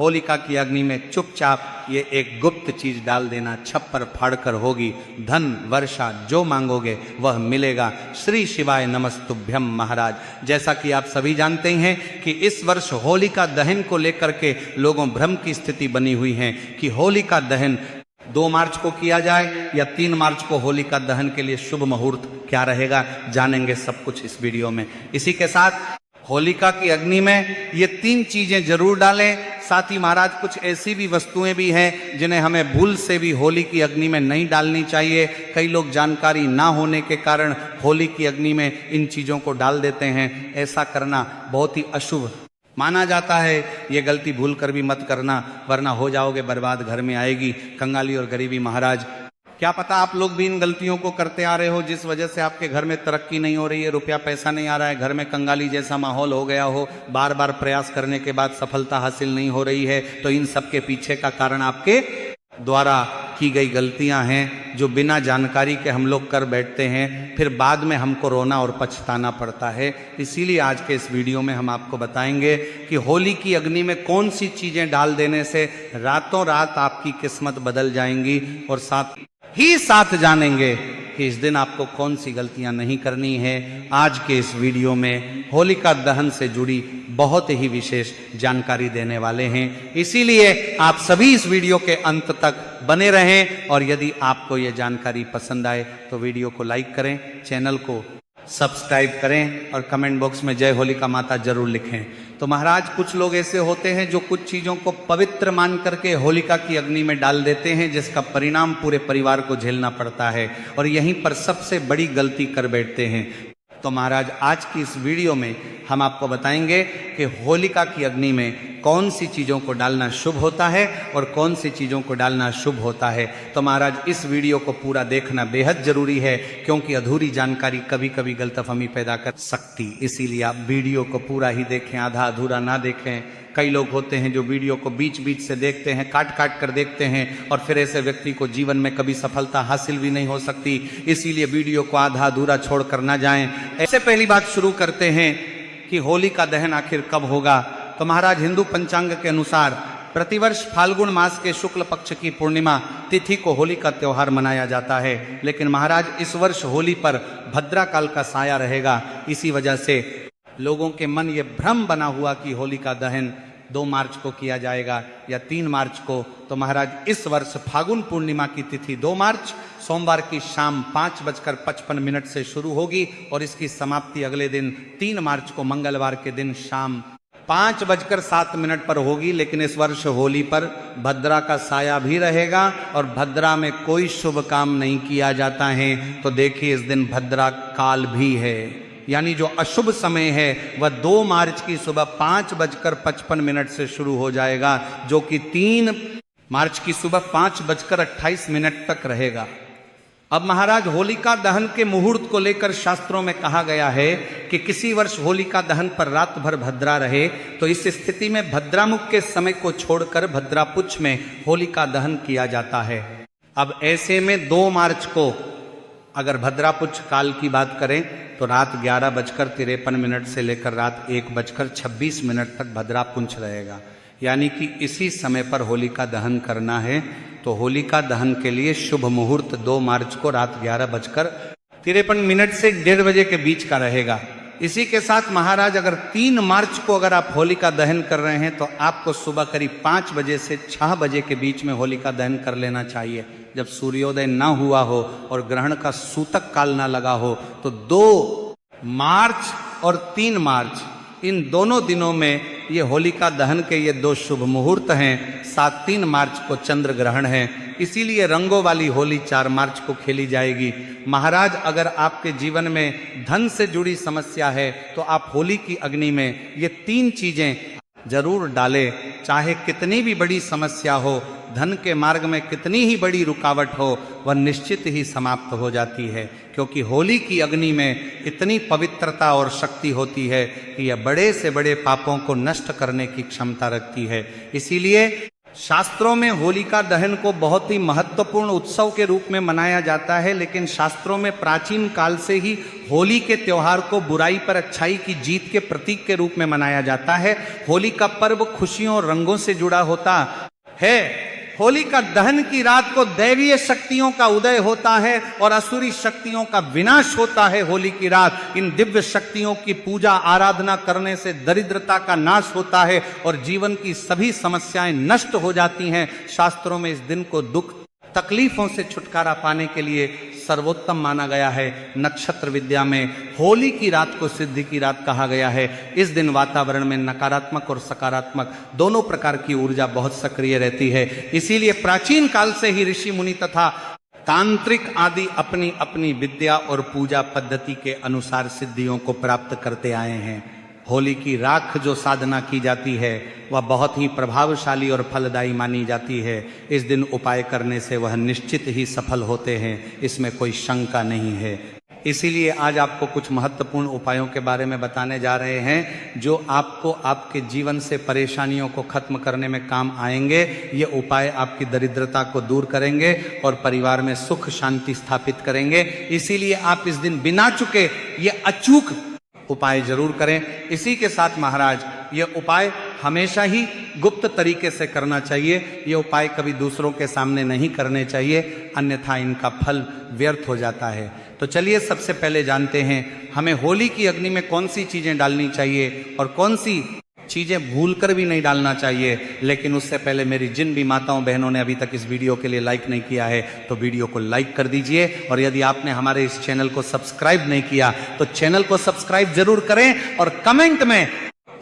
होलिका की अग्नि में चुपचाप ये एक गुप्त चीज डाल देना, छप्पर फाड़कर होगी धन वर्षा, जो मांगोगे वह मिलेगा। श्री शिवाय नमस्तुभ्यम महाराज। जैसा कि आप सभी जानते हैं कि इस वर्ष होलिका दहन को लेकर के लोगों भ्रम की स्थिति बनी हुई है कि होलिका दहन 2 मार्च को किया जाए या 3 मार्च को होलिका दहन के लिए शुभ मुहूर्त क्या रहेगा, जानेंगे सब कुछ इस वीडियो में। इसी के साथ होलिका की अग्नि में ये 3 चीजें जरूर डालें। साथ ही महाराज कुछ ऐसी भी वस्तुएं भी हैं जिन्हें हमें भूल से भी होली की अग्नि में नहीं डालनी चाहिए। कई लोग जानकारी ना होने के कारण होली की अग्नि में इन चीजों को डाल देते हैं। ऐसा करना बहुत ही अशुभ माना जाता है। ये गलती भूल कर भी मत करना, वरना हो जाओगे बर्बाद, घर में आएगी कंगाली और गरीबी। महाराज क्या पता आप लोग भी इन गलतियों को करते आ रहे हो जिस वजह से आपके घर में तरक्की नहीं हो रही है, रुपया पैसा नहीं आ रहा है, घर में कंगाली जैसा माहौल हो गया हो, बार बार प्रयास करने के बाद सफलता हासिल नहीं हो रही है। तो इन सब के पीछे का कारण आपके द्वारा की गई गलतियां हैं जो बिना जानकारी के हम लोग कर बैठते हैं, फिर बाद में हमको रोना और पछताना पड़ता है। इसीलिए आज के इस वीडियो में हम आपको बताएंगे कि होली की अग्नि में कौन सी चीजें डाल देने से रातों रात आपकी किस्मत बदल जाएंगी, और साथ जानेंगे कि इस दिन आपको कौन सी गलतियां नहीं करनी है। आज के इस वीडियो में होलिका दहन से जुड़ी बहुत ही विशेष जानकारी देने वाले हैं, इसीलिए आप सभी इस वीडियो के अंत तक बने रहें। और यदि आपको ये जानकारी पसंद आए तो वीडियो को लाइक करें, चैनल को सब्सक्राइब करें और कमेंट बॉक्स में जय होलिका माता जरूर लिखें। तो महाराज कुछ लोग ऐसे होते हैं जो कुछ चीज़ों को पवित्र मान करके होलिका की अग्नि में डाल देते हैं, जिसका परिणाम पूरे परिवार को झेलना पड़ता है, और यहीं पर सबसे बड़ी गलती कर बैठते हैं। तो महाराज आज की इस वीडियो में हम आपको बताएंगे कि होलिका की अग्नि में कौन सी चीज़ों को डालना शुभ होता है और कौन सी चीज़ों को डालना शुभ होता है। तो महाराज इस वीडियो को पूरा देखना बेहद जरूरी है, क्योंकि अधूरी जानकारी कभी कभी गलतफहमी पैदा कर सकती। इसीलिए आप वीडियो को पूरा ही देखें, आधा अधूरा ना देखें। कई लोग होते हैं जो वीडियो को बीच बीच से देखते हैं, काट काट कर देखते हैं, और फिर ऐसे व्यक्ति को जीवन में कभी सफलता हासिल भी नहीं हो सकती। इसीलिए वीडियो को आधा अधूरा छोड़कर ना जाएं। ऐसे पहली बात शुरू करते हैं कि होलिका दहन आखिर कब होगा। तो महाराज हिंदू पंचांग के अनुसार प्रतिवर्ष फाल्गुन मास के शुक्ल पक्ष की पूर्णिमा तिथि को होली का त्योहार मनाया जाता है, लेकिन महाराज इस वर्ष होली पर भद्रा काल का साया रहेगा। इसी वजह से लोगों के मन ये भ्रम बना हुआ कि होलिका दहन 2 मार्च को किया जाएगा या 3 मार्च को। तो महाराज इस वर्ष फागुन पूर्णिमा की तिथि 2 मार्च सोमवार की शाम 5:55 से शुरू होगी, और इसकी समाप्ति अगले दिन 3 मार्च को मंगलवार के दिन शाम 5:07 पर होगी। लेकिन इस वर्ष होली पर भद्रा का साया भी रहेगा, और भद्रा में कोई शुभ काम नहीं किया जाता है। तो देखिए इस दिन भद्रा काल भी है, यानी जो अशुभ समय है वह 2 मार्च की सुबह 5:55 से शुरू हो जाएगा, जो कि 3 मार्च की सुबह 5:28 तक रहेगा। अब महाराज होलिका दहन के मुहूर्त को लेकर शास्त्रों में कहा गया है कि किसी वर्ष होलिका दहन पर रात भर भद्रा रहे तो इस स्थिति में भद्रामुख के समय को छोड़कर भद्रापुच्छ में होलिका दहन किया जाता है। अब ऐसे में 2 मार्च को अगर भद्रापुच्छ काल की बात करें तो रात 11:53 से लेकर रात 1:26 तक भद्रापुंछ रहेगा, यानी कि इसी समय पर होलिका दहन करना है। तो होलिका दहन के लिए शुभ मुहूर्त 2 मार्च को रात 11:53 से 1:30 बजे के बीच का रहेगा। इसी के साथ महाराज अगर 3 मार्च को अगर आप होलिका दहन कर रहे हैं तो आपको सुबह करीब 5 बजे से 6 बजे के बीच में होलिका दहन कर लेना चाहिए, जब सूर्योदय ना हुआ हो और ग्रहण का सूतक काल ना लगा हो। तो 2 मार्च और 3 मार्च इन दोनों दिनों में ये होलिका दहन के ये 2 शुभ मुहूर्त हैं। 3 मार्च को चंद्र ग्रहण है, इसीलिए रंगों वाली होली 4 मार्च को खेली जाएगी। महाराज अगर आपके जीवन में धन से जुड़ी समस्या है तो आप होली की अग्नि में ये 3 चीजें जरूर डालें। चाहे कितनी भी बड़ी समस्या हो, धन के मार्ग में कितनी ही बड़ी रुकावट हो, वह निश्चित ही समाप्त हो जाती है, क्योंकि होली की अग्नि में इतनी पवित्रता और शक्ति होती है कि यह बड़े से बड़े पापों को नष्ट करने की क्षमता रखती है। इसीलिए शास्त्रों में होलिका दहन को बहुत ही महत्वपूर्ण उत्सव के रूप में मनाया जाता है, लेकिन शास्त्रों में प्राचीन काल से ही होली के त्योहार को बुराई पर अच्छाई की जीत के प्रतीक के रूप में मनाया जाता है। होली का पर्व खुशियों और रंगों से जुड़ा होता है। होलिका दहन की रात को दैवीय शक्तियों का उदय होता है और असुरी शक्तियों का विनाश होता है। होली की रात इन दिव्य शक्तियों की पूजा आराधना करने से दरिद्रता का नाश होता है और जीवन की सभी समस्याएं नष्ट हो जाती हैं। शास्त्रों में इस दिन को दुख तकलीफों से छुटकारा पाने के लिए सर्वोत्तम माना गया है। नक्षत्र विद्या में होली की रात को सिद्धि की रात कहा गया है। इस दिन वातावरण में नकारात्मक और सकारात्मक दोनों प्रकार की ऊर्जा बहुत सक्रिय रहती है। इसीलिए प्राचीन काल से ही ऋषि मुनि तथा तांत्रिक आदि अपनी अपनी विद्या और पूजा पद्धति के अनुसार सिद्धियों को प्राप्त करते आए हैं। होली की राख जो साधना की जाती है वह बहुत ही प्रभावशाली और फलदायी मानी जाती है। इस दिन उपाय करने से वह निश्चित ही सफल होते हैं, इसमें कोई शंका नहीं है। इसीलिए आज आपको कुछ महत्वपूर्ण उपायों के बारे में बताने जा रहे हैं जो आपको आपके जीवन से परेशानियों को खत्म करने में काम आएंगे। ये उपाय आपकी दरिद्रता को दूर करेंगे और परिवार में सुख शांति स्थापित करेंगे। इसीलिए आप इस दिन बिना चुके ये अचूक उपाय जरूर करें। इसी के साथ महाराज ये उपाय हमेशा ही गुप्त तरीके से करना चाहिए। ये उपाय कभी दूसरों के सामने नहीं करने चाहिए, अन्यथा इनका फल व्यर्थ हो जाता है। तो चलिए सबसे पहले जानते हैं हमें होली की अग्नि में कौन सी चीजें डालनी चाहिए और कौन सी चीजें भूलकर भी नहीं डालना चाहिए। लेकिन उससे पहले मेरी जिन भी माताओं बहनों ने अभी तक इस वीडियो के लिए लाइक नहीं किया है तो वीडियो को लाइक कर दीजिए, और यदि आपने हमारे इस चैनल को सब्सक्राइब नहीं किया तो चैनल को सब्सक्राइब जरूर करें और कमेंट में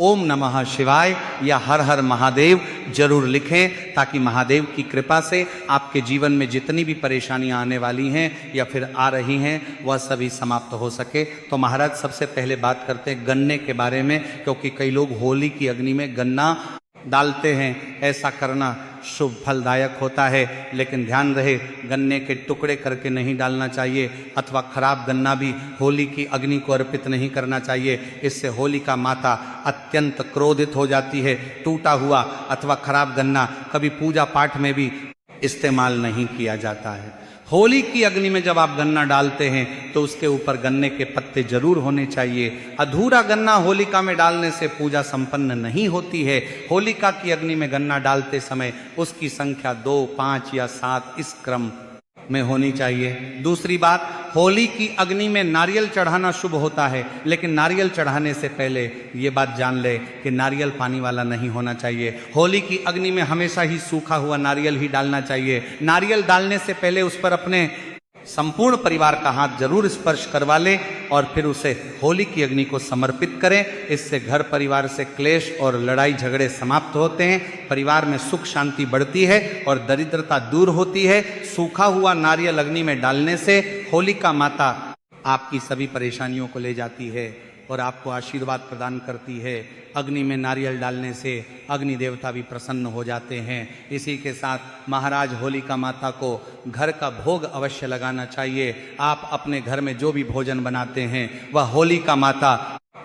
ओम नमः शिवाय या हर हर महादेव जरूर लिखें, ताकि महादेव की कृपा से आपके जीवन में जितनी भी परेशानियां आने वाली हैं या फिर आ रही हैं वह सभी समाप्त हो सके। तो महाराज सबसे पहले बात करते हैं गन्ने के बारे में, क्योंकि कई लोग होली की अग्नि में गन्ना डालते हैं। ऐसा करना शुभ फलदायक होता है, लेकिन ध्यान रहे गन्ने के टुकड़े करके नहीं डालना चाहिए अथवा खराब गन्ना भी होली की अग्नि को अर्पित नहीं करना चाहिए। इससे होलिका माता अत्यंत क्रोधित हो जाती है। टूटा हुआ अथवा खराब गन्ना कभी पूजा पाठ में भी इस्तेमाल नहीं किया जाता है। होली की अग्नि में जब आप गन्ना डालते हैं तो उसके ऊपर गन्ने के पत्ते जरूर होने चाहिए। अधूरा गन्ना होलिका में डालने से पूजा संपन्न नहीं होती है। होलिका की अग्नि में गन्ना डालते समय उसकी संख्या 2, 5 या 7 इस क्रम में होनी चाहिए। दूसरी बात, होली की अग्नि में नारियल चढ़ाना शुभ होता है, लेकिन नारियल चढ़ाने से पहले ये बात जान ले कि नारियल पानी वाला नहीं होना चाहिए। होली की अग्नि में हमेशा ही सूखा हुआ नारियल ही डालना चाहिए। नारियल डालने से पहले उस पर अपने संपूर्ण परिवार का हाथ जरूर स्पर्श करवा ले और फिर उसे होली की अग्नि को समर्पित करें। इससे घर परिवार से क्लेश और लड़ाई झगड़े समाप्त होते हैं, परिवार में सुख शांति बढ़ती है और दरिद्रता दूर होती है। सूखा हुआ नारियल अग्नि में डालने से होलिका माता आपकी सभी परेशानियों को ले जाती है और आपको आशीर्वाद प्रदान करती है। अग्नि में नारियल डालने से अग्नि देवता भी प्रसन्न हो जाते हैं। इसी के साथ महाराज होलिका माता को घर का भोग अवश्य लगाना चाहिए। आप अपने घर में जो भी भोजन बनाते हैं वह होलिका माता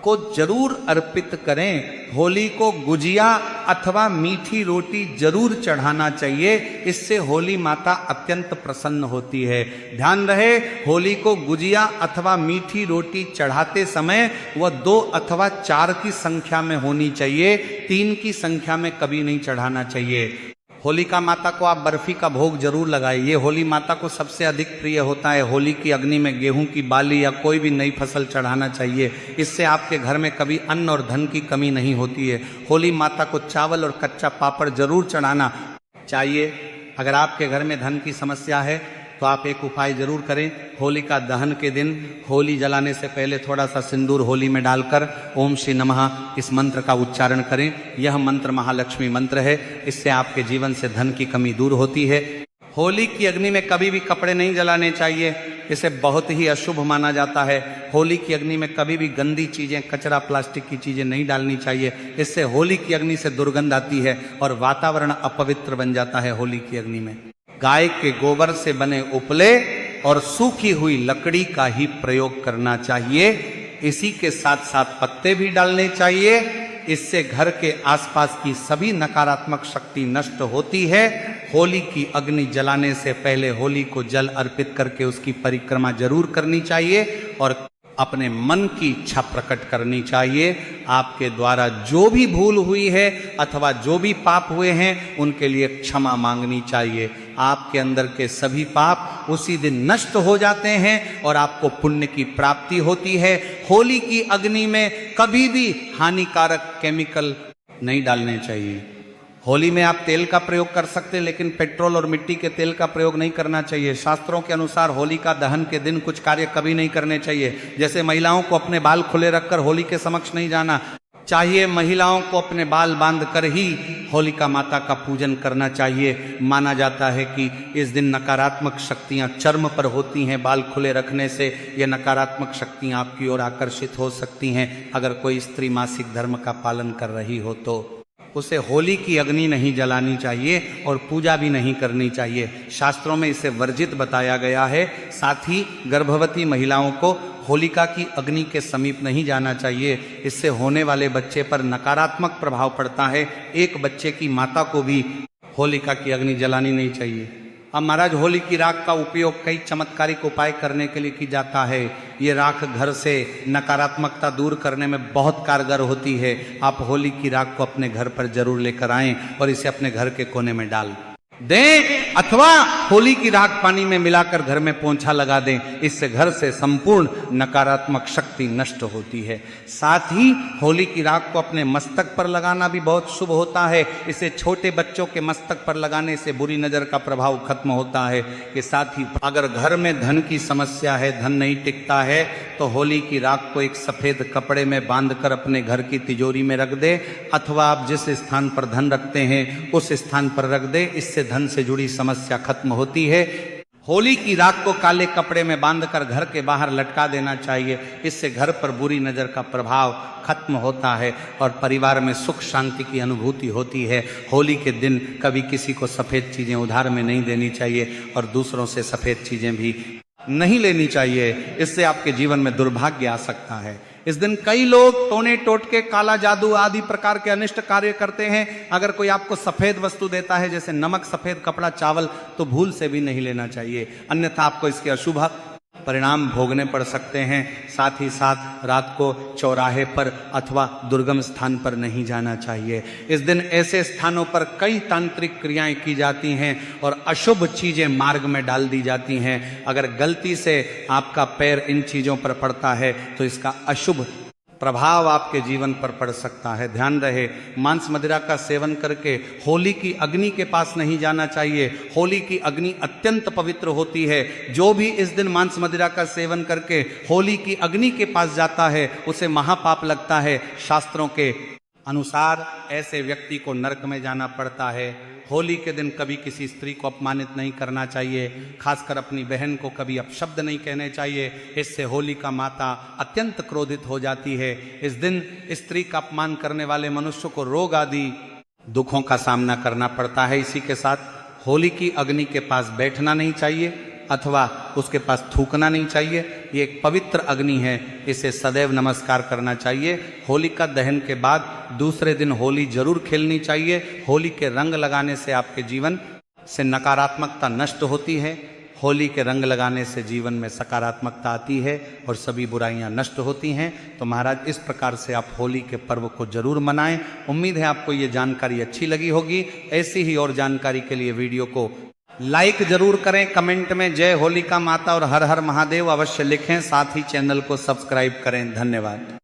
को जरूर अर्पित करें। होली को गुजिया अथवा मीठी रोटी जरूर चढ़ाना चाहिए, इससे होली माता अत्यंत प्रसन्न होती है। ध्यान रहे होली को गुजिया अथवा मीठी रोटी चढ़ाते समय वह 2 अथवा 4 की संख्या में होनी चाहिए, 3 की संख्या में कभी नहीं चढ़ाना चाहिए। होलिका माता को आप बर्फी का भोग जरूर लगाइए। ये होली माता को सबसे अधिक प्रिय होता है। होली की अग्नि में गेहूं की बाली या कोई भी नई फसल चढ़ाना चाहिए, इससे आपके घर में कभी अन्न और धन की कमी नहीं होती है। होली माता को चावल और कच्चा पापड़ जरूर चढ़ाना चाहिए। अगर आपके घर में धन की समस्या है तो आप एक उपाय जरूर करें। होलिका दहन के दिन होली जलाने से पहले थोड़ा सा सिंदूर होली में डालकर ओम श्री नमः इस मंत्र का उच्चारण करें। यह मंत्र महालक्ष्मी मंत्र है, इससे आपके जीवन से धन की कमी दूर होती है। होली की अग्नि में कभी भी कपड़े नहीं जलाने चाहिए, इसे बहुत ही अशुभ माना जाता है। होली की अग्नि में कभी भी गंदी चीजें, कचरा, प्लास्टिक की चीजें नहीं डालनी चाहिए, इससे होली की अग्नि से दुर्गंध आती है और वातावरण अपवित्र बन जाता है। होली की अग्नि में गाय के गोबर से बने उपले और सूखी हुई लकड़ी का ही प्रयोग करना चाहिए। इसी के साथ साथ पत्ते भी डालने चाहिए इससे घर के आसपास की सभी नकारात्मक शक्ति नष्ट होती है। होली की अग्नि जलाने से पहले होली को जल अर्पित करके उसकी परिक्रमा जरूर करनी चाहिए और अपने मन की इच्छा प्रकट करनी चाहिए। आपके द्वारा जो भी भूल हुई है अथवा जो भी पाप हुए हैं उनके लिए क्षमा मांगनी चाहिए। आपके अंदर के सभी पाप उसी दिन नष्ट हो जाते हैं और आपको पुण्य की प्राप्ति होती है। होली की अग्नि में कभी भी हानिकारक केमिकल नहीं डालने चाहिए। होली में आप तेल का प्रयोग कर सकते हैं, लेकिन पेट्रोल और मिट्टी के तेल का प्रयोग नहीं करना चाहिए। शास्त्रों के अनुसार होली का दहन के दिन कुछ कार्य कभी नहीं करने चाहिए। जैसे महिलाओं को अपने बाल खुले रखकर होली के समक्ष नहीं जाना चाहिए। महिलाओं को अपने बाल बांध कर ही होलिका माता का पूजन करना चाहिए। माना जाता है कि इस दिन नकारात्मक शक्तियां चर्म पर होती हैं। बाल खुले रखने से ये नकारात्मक शक्तियां आपकी ओर आकर्षित हो सकती हैं। अगर कोई स्त्री मासिक धर्म का पालन कर रही हो तो उसे होली की अग्नि नहीं जलानी चाहिए और पूजा भी नहीं करनी चाहिए। शास्त्रों में इसे वर्जित बताया गया है। साथ ही गर्भवती महिलाओं को होलिका की अग्नि के समीप नहीं जाना चाहिए। इससे होने वाले बच्चे पर नकारात्मक प्रभाव पड़ता है। एक बच्चे की माता को भी होलिका की अग्नि जलानी नहीं चाहिए। अब महाराज, होली की राख का उपयोग कई चमत्कारिक उपाय करने के लिए की जाता है। ये राख घर से नकारात्मकता दूर करने में बहुत कारगर होती है। आप होली की राख को अपने घर पर जरूर लेकर आएं और इसे अपने घर के कोने में डाल दें अथवा होली की राख पानी में मिलाकर घर में पोंछा लगा दें। इससे घर से संपूर्ण नकारात्मक शक्ति नष्ट होती है। साथ ही होली की राख को अपने मस्तक पर लगाना भी बहुत शुभ होता है। इसे छोटे बच्चों के मस्तक पर लगाने से बुरी नजर का प्रभाव खत्म होता है। के साथ ही अगर घर में धन की समस्या है, धन नहीं टिकता है, तो होली की राख को एक सफेद कपड़े में बांधकर अपने घर की तिजोरी में रख दे अथवा आप जिस स्थान पर धन रखते हैं उस स्थान पर रख दे। इससे धन से जुड़ी समस्या खत्म होती है। होली की राख को काले कपड़े में बांधकर घर के बाहर लटका देना चाहिए। इससे घर पर बुरी नजर का प्रभाव खत्म होता है और परिवार में सुख शांति की अनुभूति होती है। होली के दिन कभी किसी को सफेद चीजें उधार में नहीं देनी चाहिए और दूसरों से सफेद चीजें भी नहीं लेनी चाहिए। इससे आपके जीवन में दुर्भाग्य आ सकता है। इस दिन कई लोग टोने टोटके, काला जादू आदि प्रकार के अनिष्ट कार्य करते हैं। अगर कोई आपको सफेद वस्तु देता है जैसे नमक, सफेद कपड़ा, चावल, तो भूल से भी नहीं लेना चाहिए, अन्यथा आपको इसके अशुभ परिणाम भोगने पड़ सकते हैं। साथ ही साथ रात को चौराहे पर अथवा दुर्गम स्थान पर नहीं जाना चाहिए। इस दिन ऐसे स्थानों पर कई तांत्रिक क्रियाएं की जाती हैं और अशुभ चीजें मार्ग में डाल दी जाती हैं। अगर गलती से आपका पैर इन चीजों पर पड़ता है तो इसका अशुभ प्रभाव आपके जीवन पर पड़ सकता है। ध्यान रहे, मांस मदिरा का सेवन करके होली की अग्नि के पास नहीं जाना चाहिए। होली की अग्नि अत्यंत पवित्र होती है। जो भी इस दिन मांस मदिरा का सेवन करके होली की अग्नि के पास जाता है उसे महापाप लगता है। शास्त्रों के अनुसार ऐसे व्यक्ति को नरक में जाना पड़ता है। होली के दिन कभी किसी स्त्री को अपमानित नहीं करना चाहिए, खासकर अपनी बहन को कभी अपशब्द नहीं कहने चाहिए। इससे होलिका माता अत्यंत क्रोधित हो जाती है। इस दिन स्त्री का अपमान करने वाले मनुष्य को रोग आदि दुखों का सामना करना पड़ता है। इसी के साथ होली की अग्नि के पास बैठना नहीं चाहिए अथवा उसके पास थूकना नहीं चाहिए। ये एक पवित्र अग्नि है, इसे सदैव नमस्कार करना चाहिए। होलिका दहन के बाद दूसरे दिन होली जरूर खेलनी चाहिए। होली के रंग लगाने से आपके जीवन से नकारात्मकता नष्ट होती है। होली के रंग लगाने से जीवन में सकारात्मकता आती है और सभी बुराइयां नष्ट होती हैं। तो महाराज, इस प्रकार से आप होली के पर्व को जरूर मनाएं। उम्मीद है आपको ये जानकारी अच्छी लगी होगी। ऐसी ही और जानकारी के लिए वीडियो को लाइक जरूर करें, कमेंट में जय होलिका माता और हर हर महादेव अवश्य लिखें। साथ ही चैनल को सब्सक्राइब करें। धन्यवाद।